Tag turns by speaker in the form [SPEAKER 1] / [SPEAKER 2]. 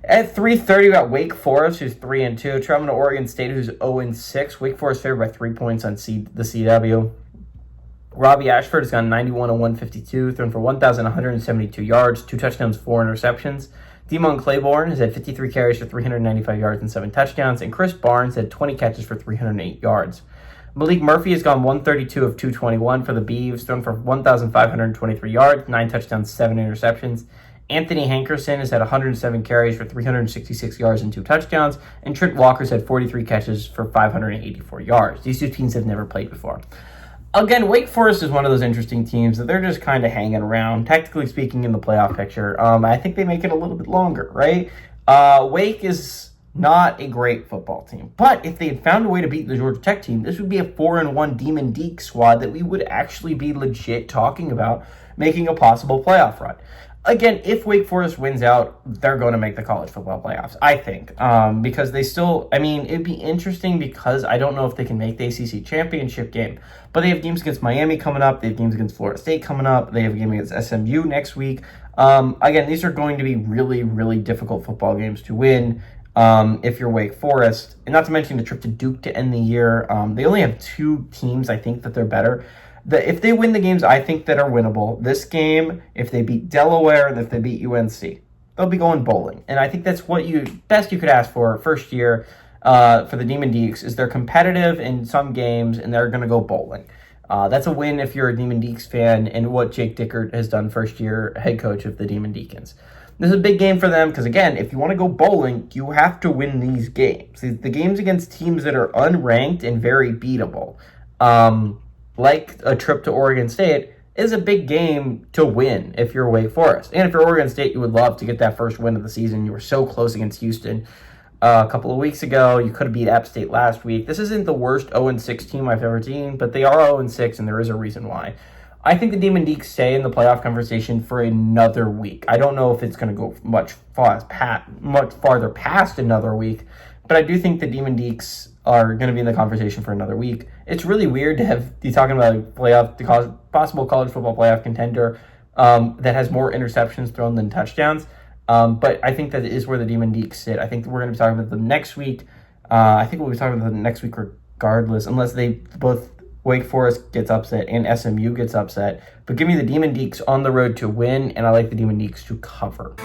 [SPEAKER 1] At 3:30, we got Wake Forest, who's 3-2, traveling to Oregon State, who's 0-6. Wake Forest favored by 3 points on the CW. Robbie Ashford has gone 91 on 152, thrown for 1,172 yards, 2 touchdowns, 4 interceptions. Demon Claiborne has had 53 carries for 395 yards and 7 touchdowns, and Chris Barnes had 20 catches for 308 yards. Malik Murphy has gone 132 of 221 for the Beavs, thrown for 1,523 yards, 9 touchdowns, 7 interceptions. Anthony Hankerson has had 107 carries for 366 yards and 2 touchdowns, and Trent Walker's had 43 catches for 584 yards. These two teams have never played before. Again, Wake Forest is one of those interesting teams that they're just kind of hanging around, tactically speaking, in the playoff picture. I think they make it a little bit longer, right? Wake is not a great football team, but if they had found a way to beat the Georgia Tech team, this would be a 4-1 Demon Deac squad that we would actually be legit talking about making a possible playoff run. Again, if Wake Forest wins out, they're going to make the college football playoffs, I think, because they still, it'd be interesting because I don't know if they can make the ACC championship game, but they have games against Miami coming up, they have games against Florida State coming up, they have a game against SMU next week. Again, these are going to be really, really difficult football games to win if you're Wake Forest, and not to mention the trip to Duke to end the year. They only have 2 teams, I think, that they're better. If they win the games I think that are winnable, this game, if they beat Delaware and if they beat UNC, they'll be going bowling. And I think that's what best you could ask for first year for the Demon Deacs, is they're competitive in some games and they're going to go bowling. That's a win if you're a Demon Deacs fan and what Jake Dickert has done first year head coach of the Demon Deacons. This is a big game for them because, again, if you want to go bowling, you have to win these games. The games against teams that are unranked and very beatable, like a trip to Oregon State, is a big game to win if you're Wake Forest. And if you're Oregon State, you would love to get that first win of the season. You were so close against Houston a couple of weeks ago. You could have beat App State last week. This isn't the worst 0-6 team I've ever seen, but they are 0-6, and there is a reason why. I think the Demon Deacs stay in the playoff conversation for another week. I don't know if it's going to go much farther past another week, but I do think the Demon Deacs are going to be in the conversation for another week. It's really weird to be talking about the possible college football playoff contender that has more interceptions thrown than touchdowns. But I think that is where the Demon Deacs sit. I think we're going to be talking about them next week. I think we'll be talking about them next week regardless, unless they both Wake Forest gets upset and SMU gets upset. But give me the Demon Deacs on the road to win, and I like the Demon Deacs to cover.